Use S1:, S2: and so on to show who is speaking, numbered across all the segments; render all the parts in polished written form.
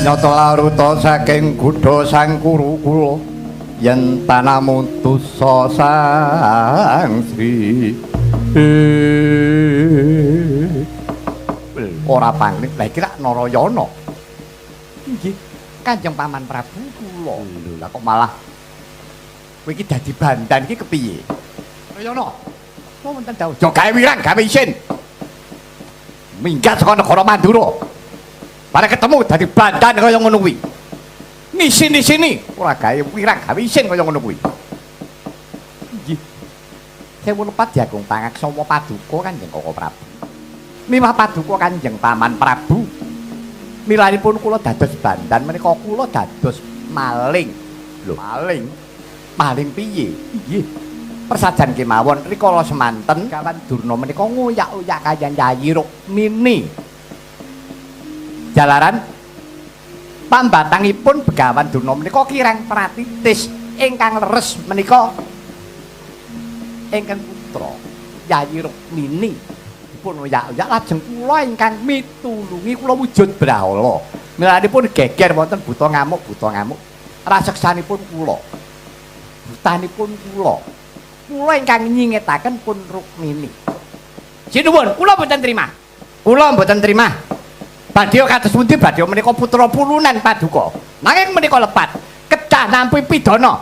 S1: Nyata laruta saking Gudha Sang Kurukula yen tanamutusa Sang Sri ora pangling lha iki rak Narayana. Nggih, Kanjeng Paman Prabu kula. Lho, lah kok malah kowe iki dadi bandan iki kepiye? Narayana. Kok wonten dawuh, "Jo gawe wirang, gawe isin." Minggat saka negara Mandura. Bare ketemu dadi bandan kaya ngono kuwi. Ngisi-sini ora gawe wirang, gawe isin kaya ngono kuwi. Nggih. Sewu lepat Jagung Pangaksama Paduka Kanjeng Koko Prabu. Miwah Paduka Kanjeng Paman Prabu. Milanipun kula dados bandan menika kula dados maling. Lho, maling? Maling piye? Nggih. Persajan kemawon rikala semanten kawan Durna menika ngoyak-oyak kayan Yayi Rukmini. Jalaran pambatangipun Begawan Durna menika kirang pratitis ingkang leres menika ingkang putra Yayi Rukmini dipun oyak-oyak lajeng kula ingkang mitulungi kula wujud brahala. Milanipun geger wonten buta ngamuk raseksanipun kula. Butanipun kula. Kula ingkang nyingetaken pun Rukmini. Sinuwun, kula mboten trima. Kula mboten trima. Badhe kados pundi badhe menika putra pulunan Paduka. Nanging menika lepat kecah nampi pidana.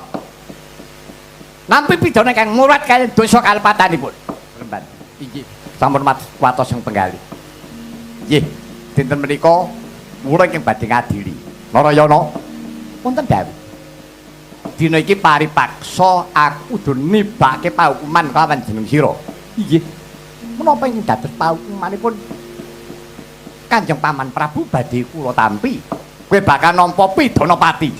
S1: Nampi pidana kang murat kaliyan dosa kalepatanipun. Remban. Inggih, sampun watos sing penggalih. Nggih, dinten menika kula ingkang badhe ngadili. Narayana, wonten dawuh. Dina iki paripaksa aku kudu nibake paukuman kelawan jeneng sira. Inggih. Menapa ing dados paukumanipun Kanjeng Paman Prabu badhe kula tampi. Kowe bakal nampa pidana pati.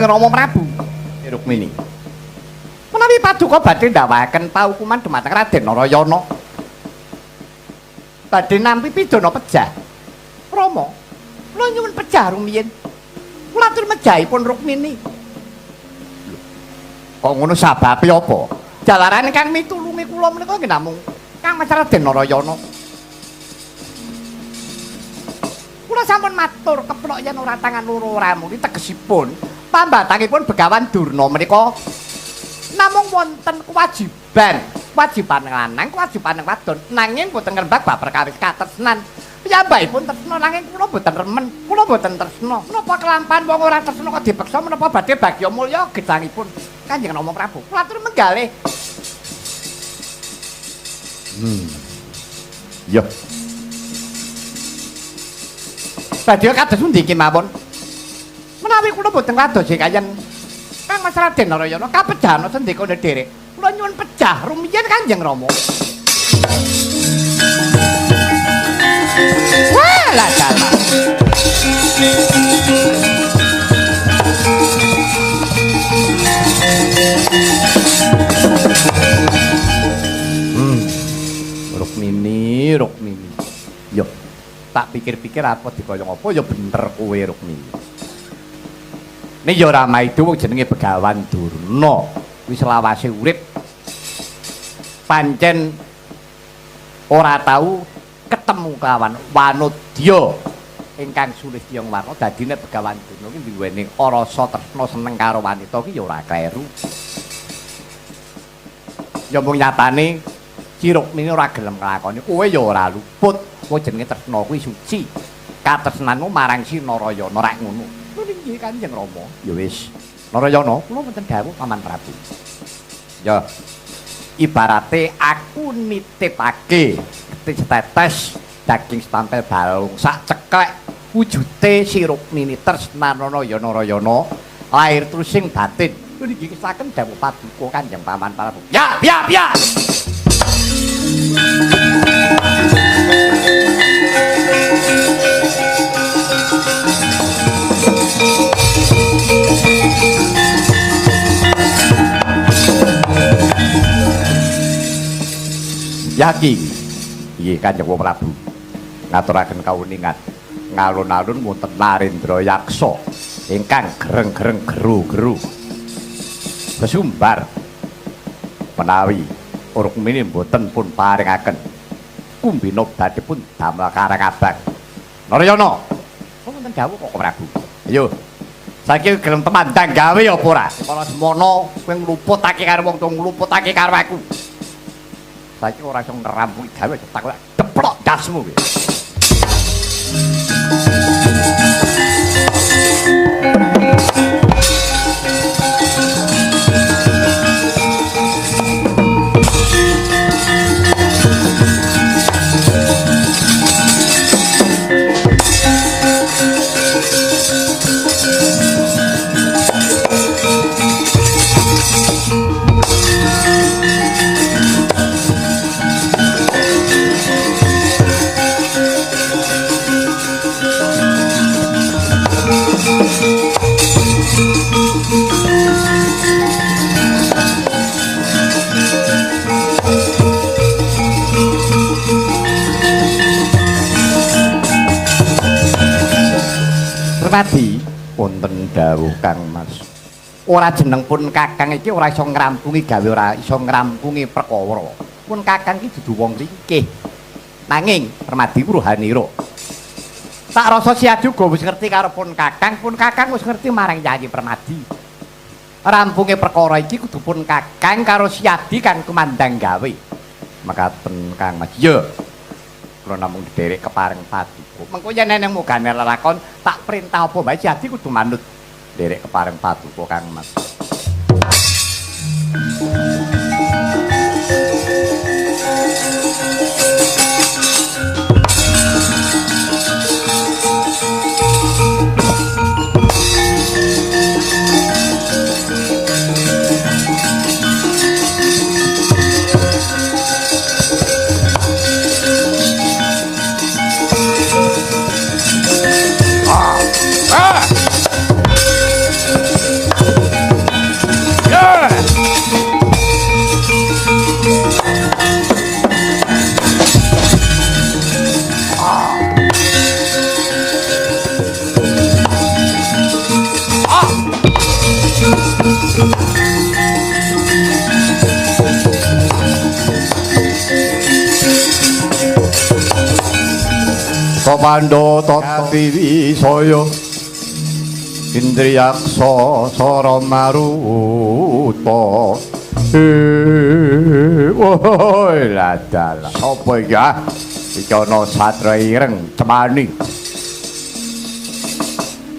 S1: Rama Prabu Rukmini. Menawi Paduka badhe ndawaken paukuman dhumateng Raden Narayana. Badhe nampi pidana pejah. Rama, kula nyuwun pejah rumiyin. Kula atur mejahipun Rukmini. Kok ngono sababe apa? Jalaran kang mitulungi kula menika nggih namung Kang Mas Raden Narayana. Kula sampun matur keplok yen ora tangan loro ramuni tegesipun pambatangipun Begawan Durna menika namung wonten kewajiban lanang, kewajiban wadon nanging boten ngrembak bab perkawis katresnan. Piyambakipun tresna nanging kula boten remen, kula boten tresna. Menapa kelampahan wong ora tresna kok dipeksa menapa badhe bagya mulya gedangipun Kanjeng Rama Prabu. Kula atur menggalih. Yo. Badhe kados pundi kemawon? Menawi kula boten kados kayan Kang Mas Raden Narayana kapejahana sendika nderek. Kula nyuwun pejah rumiyin Kanjeng Rama. Wah, lah dalah. Rukmini. Yo, tak pikir-pikir apa dikaya apa ya bener kowe Rukmini. Nek ya ora maido wong jenenge Begawan Durna wis selawase urip pancen ora tau ketemu kawan wanodya ingkang Sulistya Warna dadine Begawan Durna iki duweni rasa tresna seneng karo wanita iki ya ora kleru. Ya mung nyatane Rukmini ora gelem nglakoni kowe ya ora luput. Kowe jenenge tresna kuwi suci. Katresnanmu marang si Narayana rak ngono. Nggih Kanjeng Rama. Ya wis. Narayana, kula wonten dawuh Paman Prabu. Ya. Ibarate aku nitipake setetes daging stampel balung sak ceklek wujute si Rukmini tresnanana ya Narayana lahir trusing batin. Niki kisaken dawuh Paduka Kanjeng Paman Prabu. Ya. Yaki. Nggih Kanjeng Prabu. Ngaturaken kawuningan ngalun-alun wonten Narendra Yaksa ingkang gereng-gereng geru-geru. Sesumbar menawi Rukmini mboten pun paringaken kumbina badhe pun damel karang abang. Narayana. Wonten dawuh kok Prabu. Ayo. Saiki gelem temandang gawe apa ora? Kala semono kowe ngluputake karo wong tuwa ngluputake karo aku. Saiki ora iso ngrampungi gawe tak deplok dasmu kowe. Permadi wonten dawuh Kang Mas. Ora jeneng pun Kakang iki ora iso ngrampungi gawe ora iso ngrampungi perkara. Pun Kakang iki dudu wong ringkih. Nanging Permadi Ruhanira. Tak rasa Siadu uga wis ngerti karo pun Kakang wis ngerti marang Yayi Permadi. Rampunge perkara iki kudu pun Kakang karo Siadi kang kumandang gawe. Makaten Kang Mas. Ya. Kula namung derek kepareng paduka. Mengko yen eneng mugane lelakon tak perintah apa bae Siadi kudu manut derek kepareng paduka Kang Mas. Pando Tatapi Soyo Indriyaksa Sara Maruta. Woi ladal sapa iki ah? Iki ana satra ireng cemani.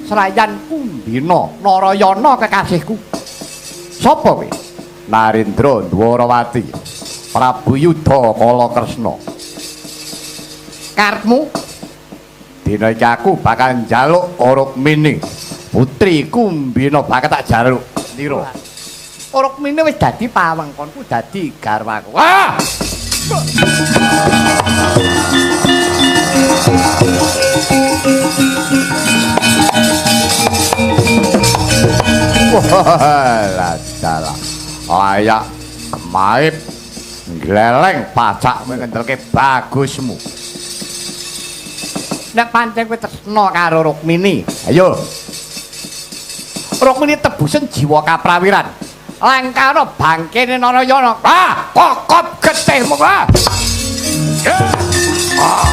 S1: Serayan Kumbina Narayana kekasihku. Sapa kowe? Narendra Dwarawati. Prabu Yudha Kalakresna. Karepmu dina iki aku bakal njaluk Rukmini putri Kumbina bakal tak jaluk Ndira. Rukmini wis dadi pawengkonku, dadi garwaku. Wah! Wah, dalah. Ayak kemaip gleleng pacak ngendelke bagusmu. Nek pancen kowe tresna karo Rukmini, ayo. Rukmini tebusen jiwa kaprawiran. Langkara bangkene Narayana. Ah, kokop getihmu ah. Ah.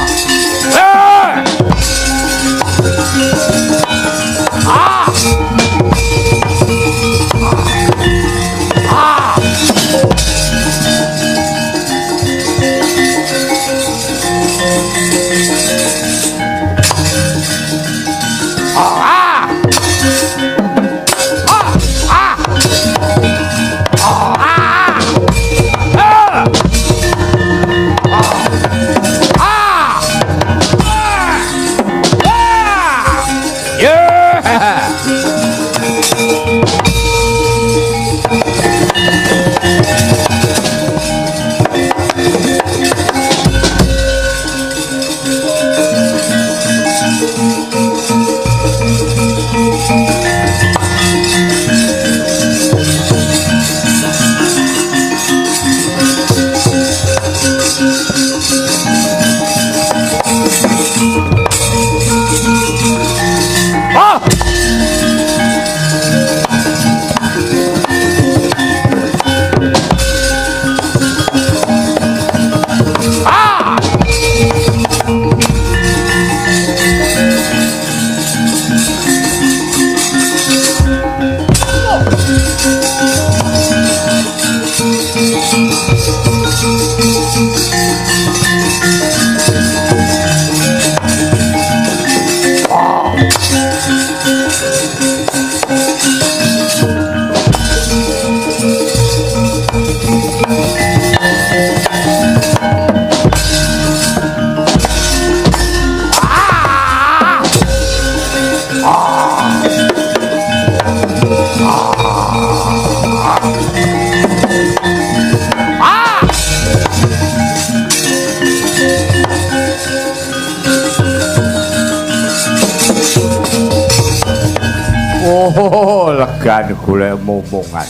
S1: Oh, legan golek momongan.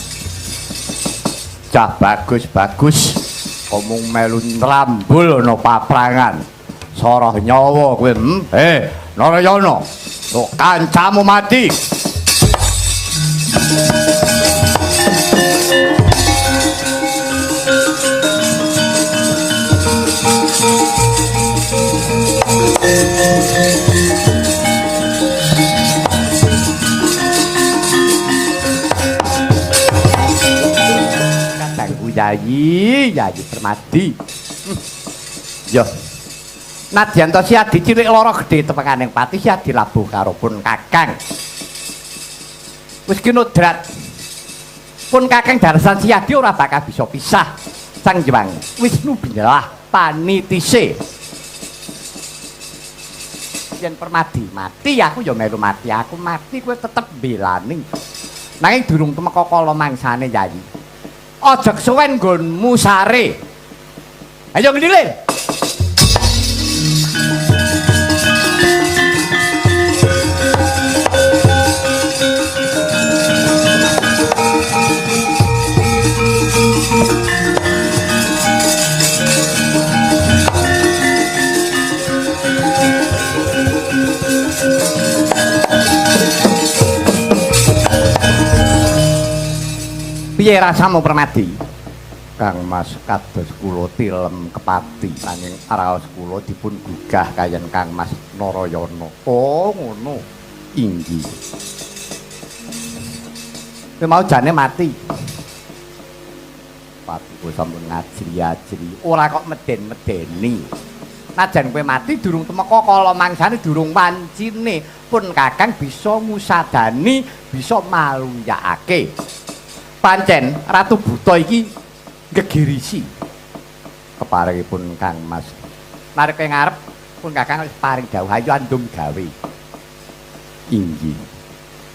S1: Cah bagus-bagus. Omong melu nrambul ana paprangan. Soroh nyawa kowe. Narayana. Lo kancamu mati. Yayi Permadi. Yo. Nadyan to Siadi cilik lara gedhe tepekaning pati Siadi labuh karo pun Kakang. Wis kinodrat. Pun Kakang Darsan Siadi ora bakal bisa pisah. Sang Hyang Wisnu Bindalah panitise. Yen Permadi mati aku ya melu mati. Aku mati kowe tetep belani. Nanging durung temeka kala mangsane Yayi. Aja kesuwen nggonmu sare. Ayo ngendile. Piye rasamu Permadi? Kang Mas kados kula tilem kepati nanging raos kula dipun gugah kayen Kang Mas Narayana. Oh ngono. Inggih. Kowe mau jane mati. Pati kowe sampun ngajri-ajri, ora kok meden-medeni. Najan kowe mati durung temeka kala mangsane durung wancine pun Kakang bisa ngusadani, bisa maluyakake. Pancen Ratu Buta iki gegirisi keparingipun Kang Mas. Narik ngarep pun Kakang wis paring dawuh ayo andum gawe. Inggih.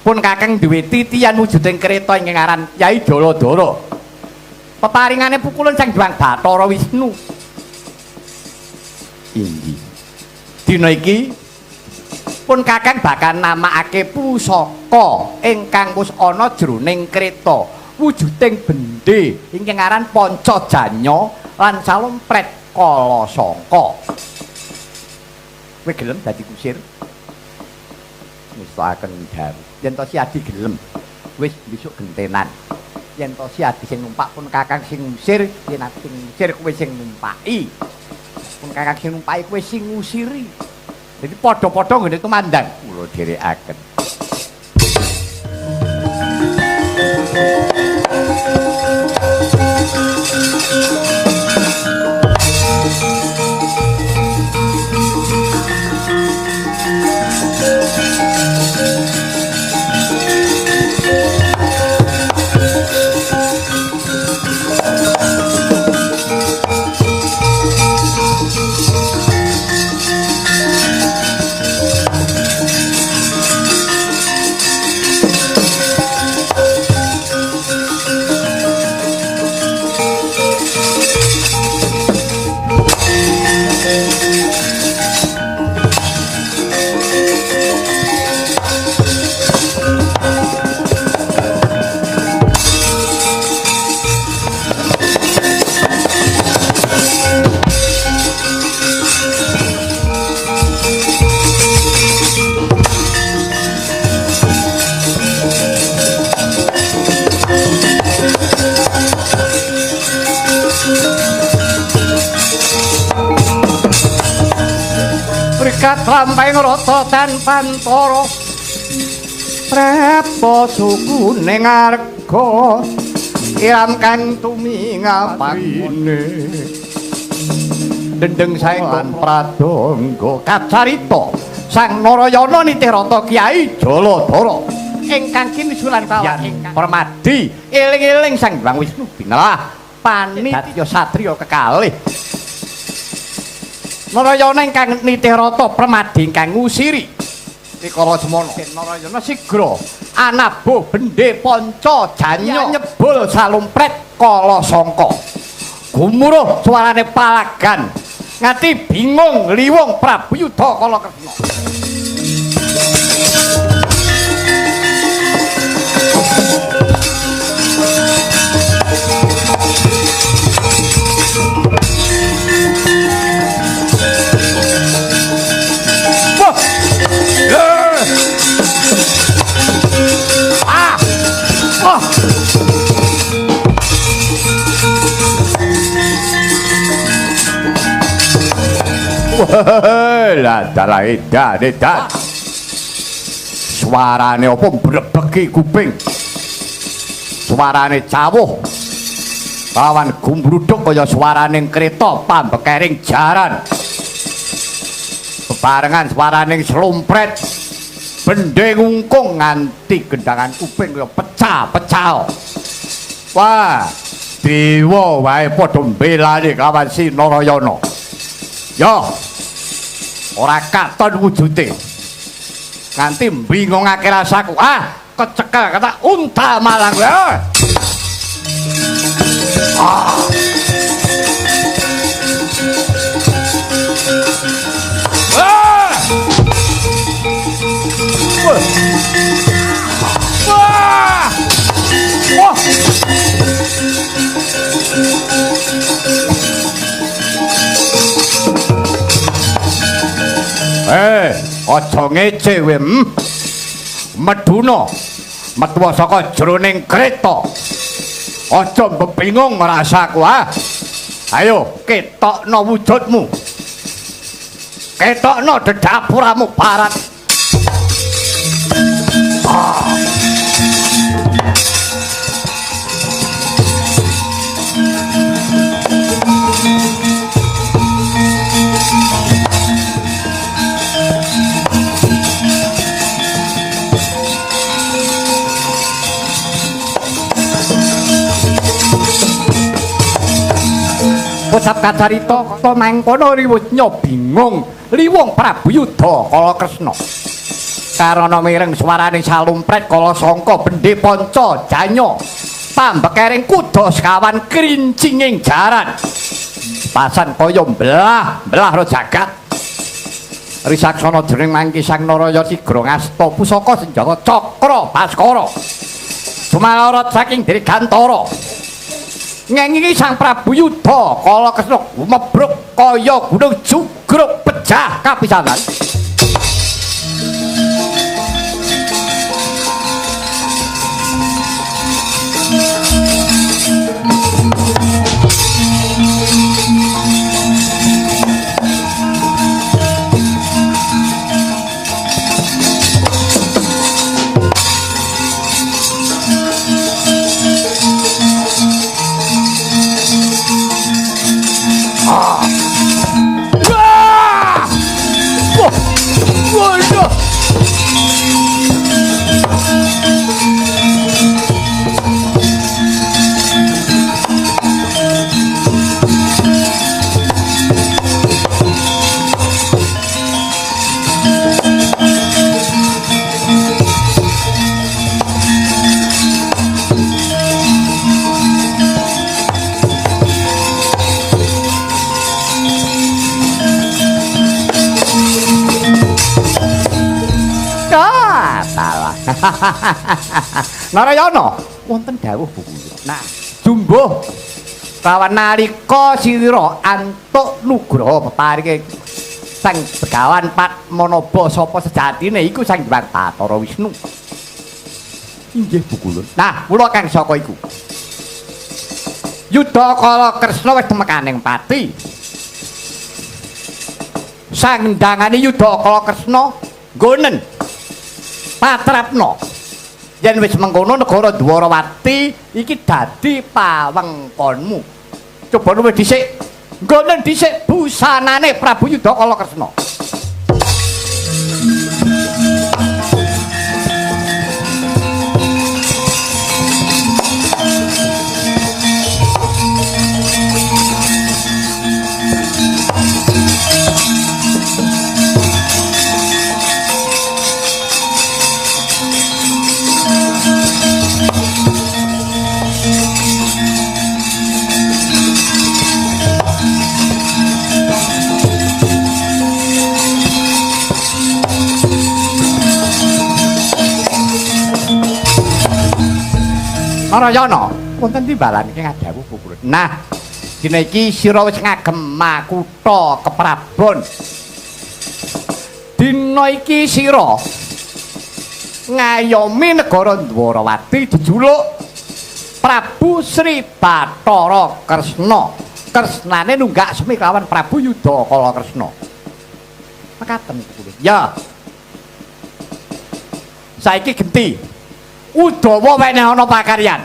S1: Pun Kakang duwe titian wujuding kreta ingkang aran Yai Daladara. Peparingane pukulan Sang Hyang Bathara Wisnu. Inggih. Dina iki pun Kakang bakal namakake pusaka ingkang wis ana jroning kreta. Wujuding bendhe ingkang aran Pancajanya lan Salompret Kalasangka. Kowe gelem dadi kusir? Mestakaken dawuh. Yen to Siadi gelem, wis besok gentenan. Yen to Siadi sing numpak pun Kakang sing ngusir, yen aku sing ngusir kowe sing numpaki. Pun Kakang sing numpaki kowe sing ngusiri. Jadi padha-padha ngene tumandang kula dherekaken. Lampahing rata dan pantara prepo suku ning arga iram kang tumingapine dendeng saenggon pradangga kacarita Sang Narayana Nitirata Kyai Jaladara ingkang kini sulan kawan ingkang permadi eling-eling Sang Hyang Wisnu binelah panitia satriya kekalih Narayana ingkang Nitirata permadi ingkang ngusiri rikala semana Narayana sigra anabuh bendhe panca janya nyebul salumpret kala sangka gumuruh suarane palagan ngati bingung liwung Prabu Yudha kala Kresna lah dalah edan suarane apa mbrebeki kuping suarane cawuh lawan gumbruduk kaya suarane kereta pambekering jaran bebarengan suarane slumpret bendhe ngungkung nganti gendangan kuping kaya pecah-pecah wah dewa wae padha mbelani kawan si Narayana ya ora katon wujude nganti mbingungake rasaku kecekel kata unta malang aja ngece kowe meduna metu saka jroning kreta aja bebingung rasaku ayo ketokno wujudmu ketokno dedapuramu barat Pusat kacarita to mangkono riwutnya bingung liwung Prabu Yudha kala Kresna karana mireng suarane salumpret kala sangka bendhe panca janya pambekering kuda sekawan krincinging jaran pasan kaya belah ro jagat risaksana dening mangki Sang Narayana sigra ngasta pusaka senjata cakra baskara sumalorot saking dirgantara ngengingi Sang Prabu Yudha kala Kresna mebruk kaya gunung jugruk pecah kapisanan Narayana wonten dawuh buku. Nah, jumbuh kawan nalika sira antuk nugraha peparinge Sang Begawan Padmanaba sapa sejatine iku Sang Hyang Bathara Wisnu. Inggih buku. Nah, mula kang saka iku. Yudha kala Kresna wis temekaning pati. Sandangane Yudha kala Kresna nggonen patrapna yen wis mengkono negara Dwarawati iki dadi pawengkonmu coba luwih dhisik nggonen dhisik busanane Prabu Yudha kala Kresna Narayana wonten timbalan iki ngadhawuh pukulun. Nah, dina iki sira wis ngagem makutha keprabon. Dina iki sira ngayomi negara Dwarawati dijuluk Prabu Sri Bathara Kresna. Kresnane nunggak semi kawan Prabu Yudakala Kresna. Mekaten pukulun. Ya. Saiki genti. Udawa wene ana pakaryan.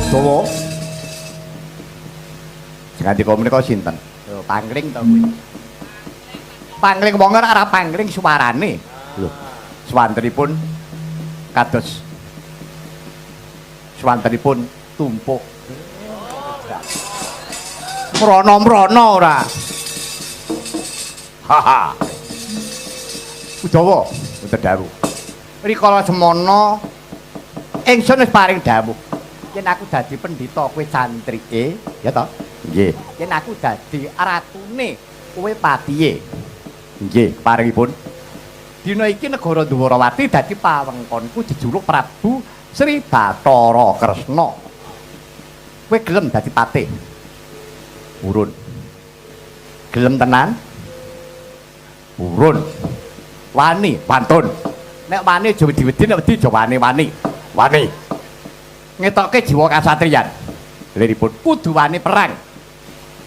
S1: Udawa. Sing andika menika sinten? Pangling to kuwi. Pangling wong ora pangling suarane. Lho. Swantenipun kados swantenipun tumpuk. Mrono-mrono ora. Haha. Udawa, mboten dawuh. Rikala semana ingsun wis paring dawuh. Yen aku dadi pendhita kowe santrike, ya toh? Nggih. Yen aku dadi ratune, kowe patihe. Nggih, paringipun. Dina iki negara Dwarawati dadi pawengkonku dijuluk Prabu Sri Bathara Kresna. Kowe gelem dadi patih? Urun. Gelem tenan? Urun. Wani, pantun. Nek wani aja wedi-wedi, nek wedi aja wani-wani. Wani. Ngetokke jiwa kasatriyan. Liripun kudu wani perang.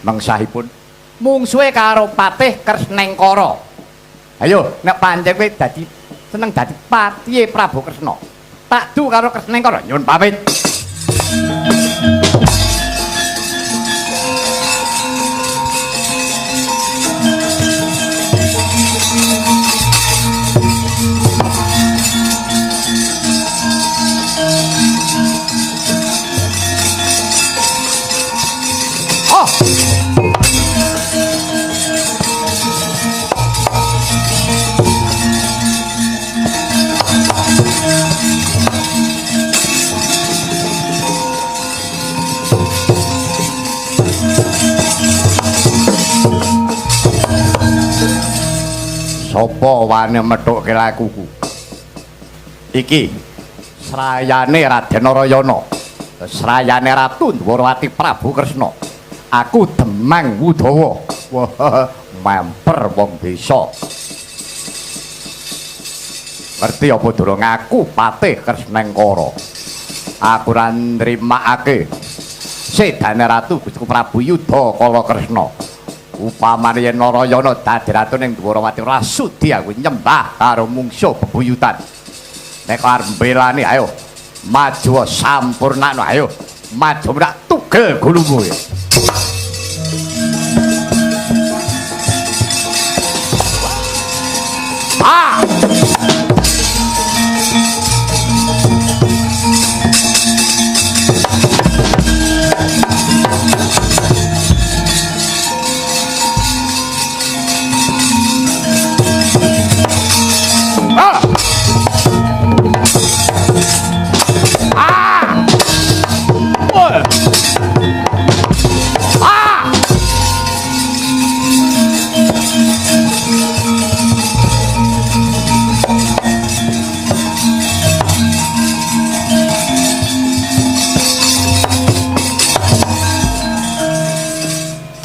S1: Mengsahipun mungsuhe karo Patih Kresnengkara. Ayo, nek pancen kowe dadi seneng dadi patihe Prabu Kresna. Tak du karo Kresnengkara, nyuwun pamit. Sapa wani methukke lakuku? Iki srayane Raden Narayana, srayane Ratu Dwarawati Prabu Kresna. Aku Demang Udawa. Wah, memper wong desa. Ngerti apa durung aku Patih Kresnengkara? Aku ora nrimakake sedane Ratu Gusti Prabu Yudakala Kresna. Upamane yen Narayana dadi ratu ning Dwarawati ora sudi aku nyembah karo mungsuh bebuyutan. Nek arep mbelani ayo maju sampurnakno ayo maju rak tugel gulumu ya. Ah!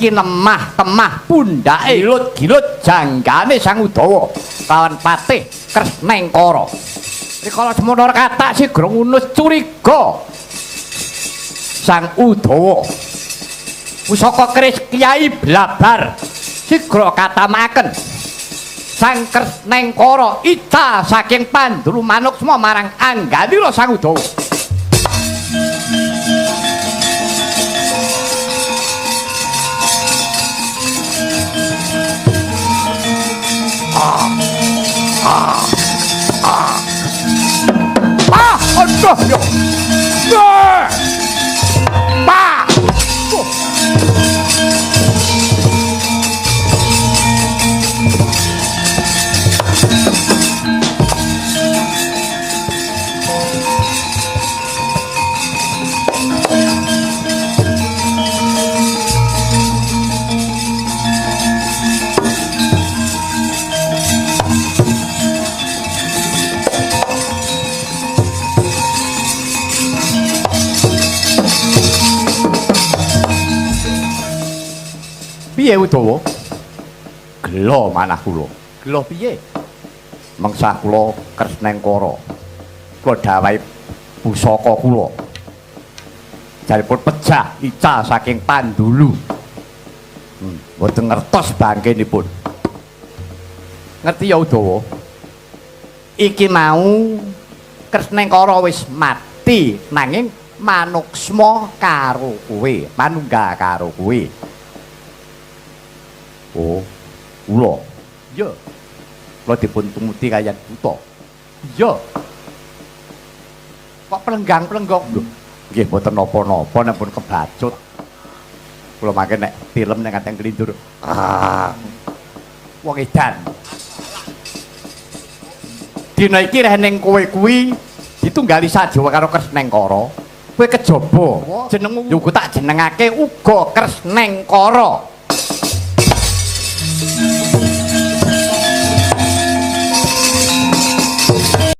S1: Nemah temah pundake gilut janggane Sang Udawa kawan Patih Kresnengkara. Rikala semono kathak sigra ngunus curiga Sang Udawa. Pusaka keris Kyai Blabar sigra katamaken Sang Kresnengkara ica saking Panduru Manuksma marang angganira Sang Udawa. Aduh, yo. Piye Udawa? Gelo manah kula. Gelo piye? Mengsah kula Kresnengkara. Kula dawahi pusaka kula. Jaripun pejah ical saking Pandulu. Mboten ngertos bangkenipun. Ngerti ya Udawa? Iki mau Kresnengkara wis mati nanging manuksma karo kowe, manunggal karo kowe. Oh, kula. Iya. Kula dipun tumuti kaliyan buta. Iya. Kok pelenggang-pelenggok lho. Nggih mboten napa-napa nek pun kebacut. Kula mangke nek film ning Kateng Kelindur. Wong edan. Dina iki reh ning kowe kuwi ditunggali Sajawa karo Kresnengkara. Kowe kejaba jenengmu yo tak jenengake uga Kresnengkara.